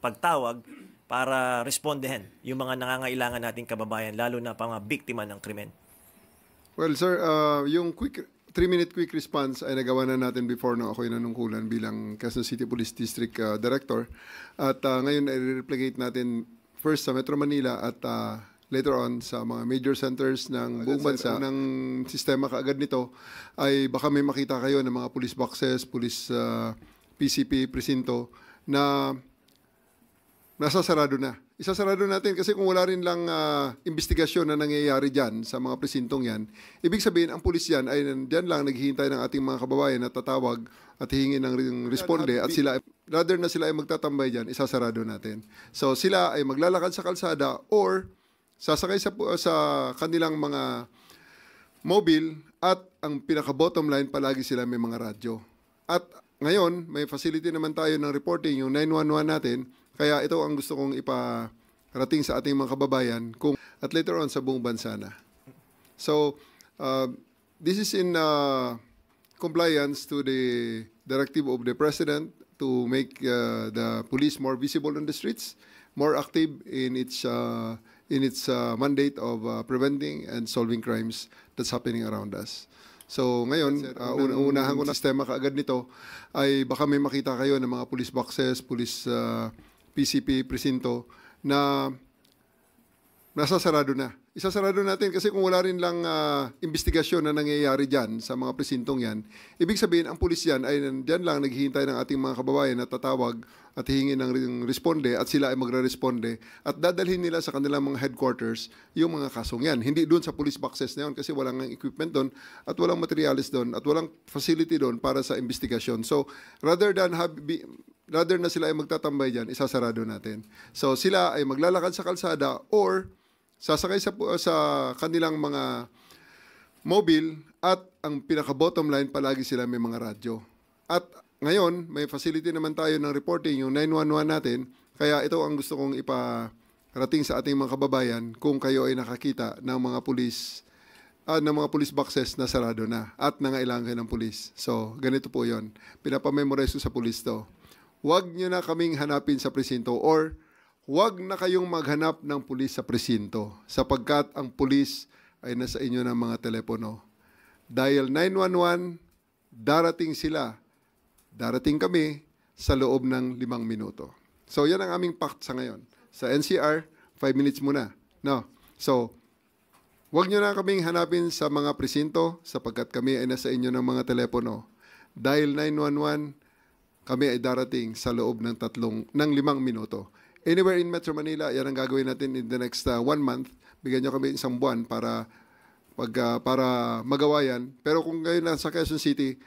pagtawag para respondehin yung mga nangangailangan nating kababayan, lalo na pa mga biktima ng krimen? Well, sir, yung 3-minute quick response ay nagawa na natin before nung ako'y nanungkulan bilang Quezon City Police District Director. At ngayon ay replicate natin first sa Metro Manila at later on sa mga major centers ng buong bansa. Ng sistema kaagad nito ay baka may makita kayo ng mga police boxes, police PCP, presinto na nasasarado na. Isasarado natin kasi kung wala rin lang investigasyon na nangyayari dyan sa mga presintong yan, ibig sabihin ang pulis yan ay dyan lang naghihintay ng ating mga kababayan na tatawag at hihingi ng responde at sila, rather na sila ay magtatambay dyan, isasarado natin. So sila ay maglalakad sa kalsada or sasakay sa kanilang mga mobile at ang pinaka-bottom line palagi sila may mga radyo. At ngayon, may facility naman tayo ng reporting, yung 911 natin. Kaya ito ang gusto kong iparating sa ating mga kababayan at later on sa buong bansa na. So, this is in compliance to the directive of the President to make the police more visible on the streets, more active in its mandate of preventing and solving crimes that's happening around us. So ngayon, unahan ko na sistema kaagad nito ay baka may makita kayo ng mga police boxes, police PCP, presinto na nasasarado na. Isasarado natin kasi kung wala rin lang investigasyon na nangyayari dyan sa mga presintong yan, ibig sabihin ang pulis yan ay dyan lang naghihintay ng ating mga kababayan na tatawag at hihingi ng responde at sila ay magre-responde at dadalhin nila sa kanilang mga headquarters yung mga kasong yan. Hindi doon sa police boxes na yun kasi walang equipment doon at walang materials doon at walang facility doon para sa investigasyon. So rather na sila ay magtatambay dyan, isasarado natin. So sila ay maglalakad sa kalsada or sasakay sa kanilang mga mobile at ang pinaka-bottom line palagi sila may mga radyo. At ngayon, may facility naman tayo ng reporting, yung 911 natin. Kaya ito ang gusto kong iparating sa ating mga kababayan kung kayo ay nakakita ng mga police boxes na sarado na at nangailangan kayo ng police. So, ganito po yon. Pinapamemorize ko sa police to. Huwag nyo na kaming hanapin sa presinto or huwag na kayong maghanap ng pulis sa presinto sapagkat ang pulis ay nasa inyo ng mga telepono. Dial 911, darating sila. Darating kami sa loob ng 5 minuto. So, yan ang aming pact sa ngayon. Sa NCR, 5 minutes muna. No? So, huwag nyo na kaming hanapin sa mga presinto sapagkat kami ay nasa inyo ng mga telepono. Dial 911, kami ay darating sa loob ng 5 minuto. Anywhere in Metro Manila, yan ang gagawin natin in the next 1 month. Bigyan nyo kami isang buwan para magawa yan. Pero kung ngayon lang sa Quezon City,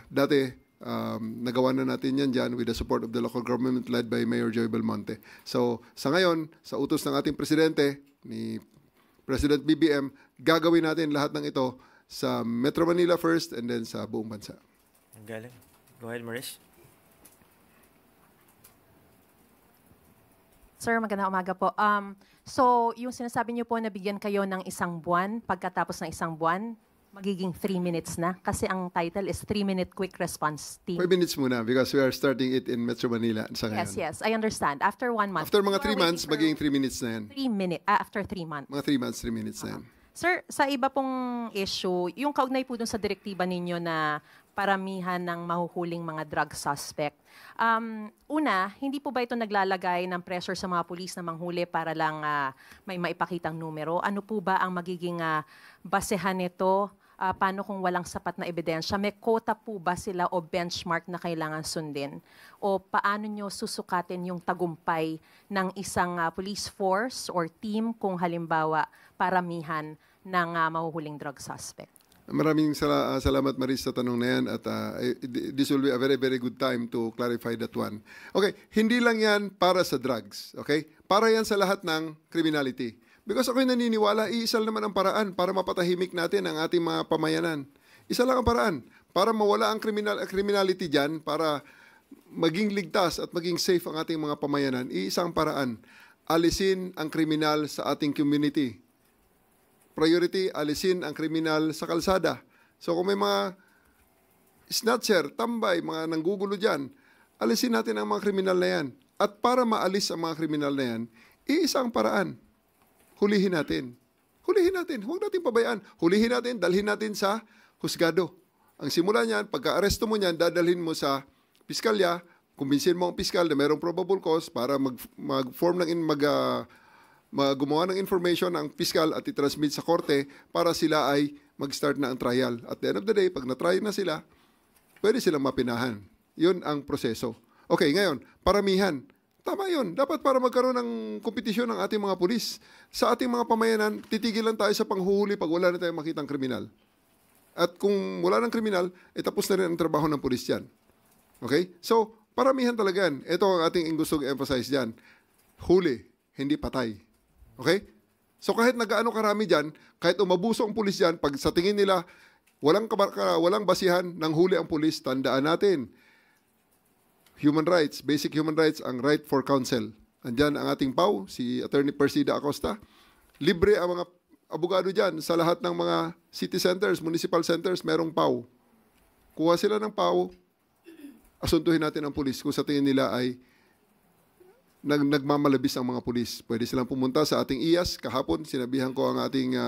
dati, nagawa na natin yan dyan with the support of the local government led by Mayor Joy Belmonte. So, sa ngayon, sa utos ng ating presidente, ni President BBM, gagawin natin lahat ng ito sa Metro Manila first and then sa buong bansa. Ang galing. Go ahead, Maris. Sir, magandang umaga po. So, yung sinasabi niyo po na bigyan kayo ng 1 buwan, pagkatapos ng 1 buwan, magiging 3 minutes na? Kasi ang title is 3-minute quick response team. 5 minutes muna because we are starting it in Metro Manila sa ngayon. Yes, I understand. After 1 month. After mga 3 months, magiging 3 minutes na yan. 3 minutes, after 3 months. Mga 3 months, 3 minutes na yan. Sir, sa iba pong issue, yung kaugnay po dun sa direktiba ninyo na paramihan ng mahuhuling mga drug suspect. Una, hindi po ba ito naglalagay ng pressure sa mga pulis na manghuli para lang may maipakitang numero? Ano po ba ang magiging basehan nito? Paano kung walang sapat na ebidensya? May quota po ba sila o benchmark na kailangan sundin? O paano nyo susukatin yung tagumpay ng isang police force or team kung halimbawa paramihan ng mahuhuling drug suspect? Maraming salamat, Maris, sa tanong na yan at this will be a very, very good time to clarify that one. Okay, hindi lang yan para sa drugs, okay? Para yan sa lahat ng criminality. Because ako'y naniniwala, iisa naman ang paraan para mapatahimik natin ang ating mga pamayanan. Isa lang ang paraan para mawala ang criminality dyan, para maging ligtas at maging safe ang ating mga pamayanan. Iisang paraan, alisin ang kriminal sa ating community. Priority, alisin ang kriminal sa kalsada. So kung may mga snatcher, tambay, mga nanggugulo dyan, alisin natin ang mga kriminal na yan. At para maalis ang mga kriminal na yan, iisa ang paraan. Hulihin natin. Hulihin natin. Huwag natin pabayaan. Hulihin natin, dalhin natin sa husgado. Ang simula niyan, pagka-aresto mo niyan, dadalhin mo sa piskalya, kumbinsin mo ang piskal na mayroong probable cause para mag-form ng gumawa ng information ang piskal at i-transmit sa korte para sila ay mag-start na ang trial. At the end of the day, pag na-try na sila, pwede silang mapinahan. Yun ang proseso. Okay, ngayon, paramihan. Tama yun. Dapat para magkaroon ng kompetisyon ng ating mga pulis. Sa ating mga pamayanan, titigilan tayo sa panghuhuli pag wala na tayong makitang kriminal. At kung wala ng kriminal, tapos na rin ang trabaho ng pulis dyan. Okay? So, paramihan talaga yan. Ito ang ating gusto i-emphasize dyan. Huli, hindi patay. Okay? So kahit nagaano karami dyan, kahit umabuso ang pulis dyan, pag sa tingin nila, walang basihan ng huli ang pulis, tandaan natin, human rights, basic human rights, ang right for counsel. Andyan ang ating PAW, si Attorney Persida Acosta. Libre ang mga abogado dyan sa lahat ng mga city centers, municipal centers, merong PAW. Kuha sila ng PAW, asuntuhin natin ang pulis kung sa tingin nila ay nagmamalabis ang mga pulis. Pwede silang pumunta sa ating IAS. Kahapon, sinabihan ko ang ating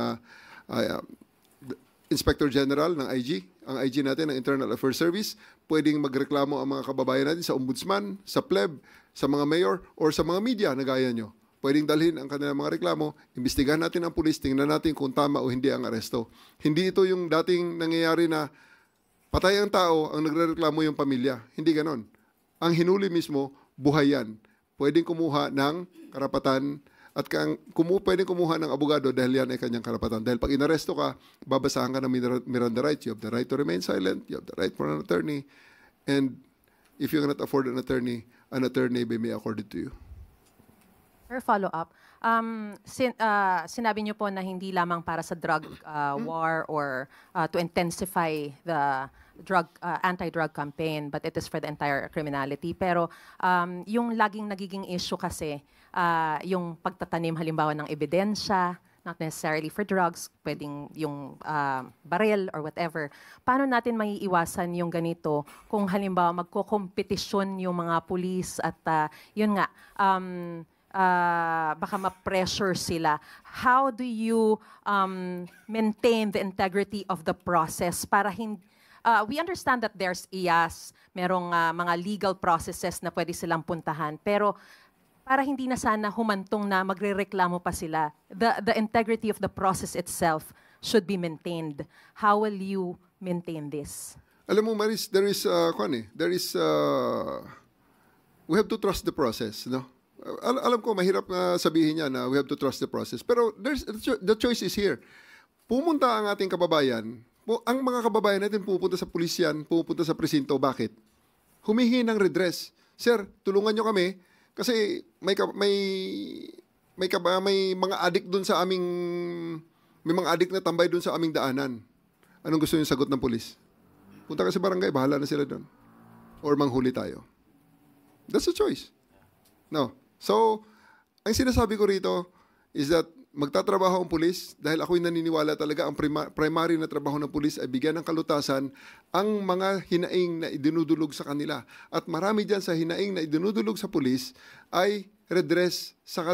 Inspector General ng IG, ang IG natin ng Internal Affairs Service. Pwedeng magreklamo ang mga kababayan natin sa ombudsman, sa pleb, sa mga mayor, or sa mga media na gaya nyo. Pwedeng dalhin ang kanilang mga reklamo, imbestigahan natin ang pulis, tingnan natin kung tama o hindi ang aresto. Hindi ito yung dating nangyayari na patay ang tao, ang nagrereklamo yung pamilya. Hindi ganon. Ang hinuli mismo, buhay yan. Pwedeng kumuha ng karapatan at pwedeng kumuha ng abogado dahil yan ay kanyang karapatan. Dahil pag inaresto ka, babasahan ka ng Miranda rights. You have the right to remain silent. You have the right for an attorney. And if you cannot afford an attorney may be accorded to you. For follow-up, sinabi niyo po na hindi lamang para sa drug war or to intensify the anti-drug campaign, but it is for the entire criminality. Pero yung laging nagiging issue kasi, yung pagtatanim halimbawa ng ebidensya, not necessarily for drugs, pwedeng yung baril or whatever. Paano natin maiiwasan yung ganito kung halimbawa magkokompetisyon yung mga pulis at yun nga, baka ma-pressure sila. How do you maintain the integrity of the process para hindi we understand that there's IAS, merong mga legal processes na pwede silang puntahan, pero para hindi na sana humantong na magrereklamo pa sila, the integrity of the process itself should be maintained. How will you maintain this? Alam mo, Maris, we have to trust the process, no? Alam ko, mahirap na sabihin niya na we have to trust the process. Pero the choice is here. Pumunta ang ating kababayan, ang mga kababayan natin pupunta sa pulisyan, pupunta sa presinto. Bakit? Humihingi ng redress. Sir, tulungan nyo kami kasi may mga adik doon sa aming, may mga adik na tambay doon sa aming daanan. Anong gusto yung sagot ng pulis? Punta ka sa barangay, bahala na sila doon. Or manghuli tayo. That's a choice. No. So, ang sinasabi ko rito is that magtatrabaho ang pulis dahil ako'y naniniwala talaga ang primary na trabaho ng pulis ay bigyan ng kalutasan ang mga hinaing na idinudulog sa kanila. At marami dyan sa hinaing na idinudulog sa pulis ay redress sa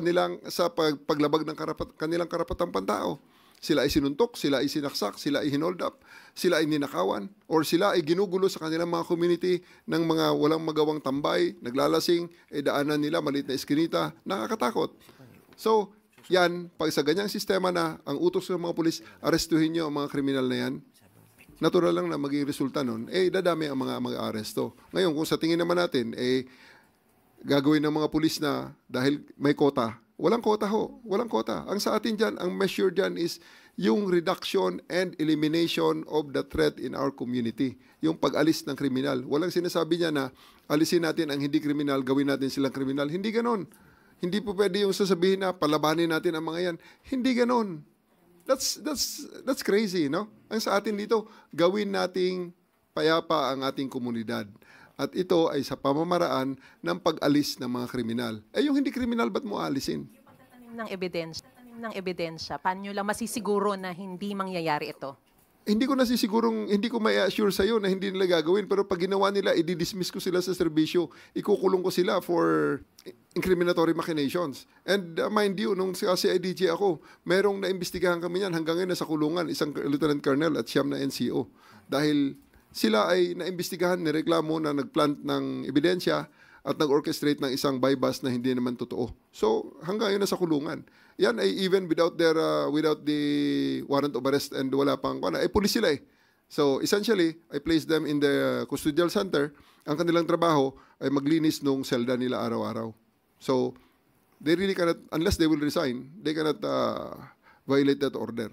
paglabag ng kanilang karapatang pantao. Sila ay sinuntok, sila ay sinaksak, sila ay hinold up, sila ay ninakawan, or sila ay ginugulo sa kanilang mga community ng mga walang magawang tambay, naglalasing, daanan nila, maliit na eskinita, nakakatakot. So, yan, pag sa ganyang sistema na ang utos ng mga pulis, arestuhin nyo ang mga kriminal na yan, natural lang na maging resulta nun, dadami ang mga aresto. Ngayon, kung sa tingin naman natin, gagawin ng mga pulis na dahil may kota, walang kota ho, walang kota. Ang sa atin dyan, ang measure dyan is yung reduction and elimination of the threat in our community. Yung pag-alis ng kriminal. Walang sinasabi niya na alisin natin ang hindi kriminal, gawin natin silang kriminal. Hindi ganon. Hindi po pwede yung sasabihin na palabanin natin ang mga yan. Hindi ganon. That's crazy, no? Ang sa atin dito, gawin nating payapa ang ating komunidad. At ito ay sa pamamaraan ng pag-alis ng mga kriminal. Yung hindi kriminal, ba't mo alisin? Yung pagtatanim ng ebidensya, paano nyo lang masisiguro na hindi mangyayari ito? Hindi ko nasisigurong, hindi ko may assure sa'yo na hindi nila gagawin. Pero pag ginawa nila, i-dismiss ko sila sa serbisyo. Ikukulong ko sila for incriminatory machinations. And mind you, nung sa CIDG ako, merong naimbestigahan kami yan. Hanggang ngayon nasa kulungan, isang lieutenant colonel at siyam na NCO. Dahil sila ay naimbestigahan, nireklamo na nagplant ng ebidensya at nag-orchestrate ng isang bypass na hindi naman totoo. So, hanggang ngayon nasa kulungan. Yan ay even without the warrant of arrest and wala pang pulis sila eh. So essentially, I place them in the custodial center. Ang kanilang trabaho ay maglinis nung selda nila araw-araw. So they really cannot, unless they will resign, they cannot violate that order.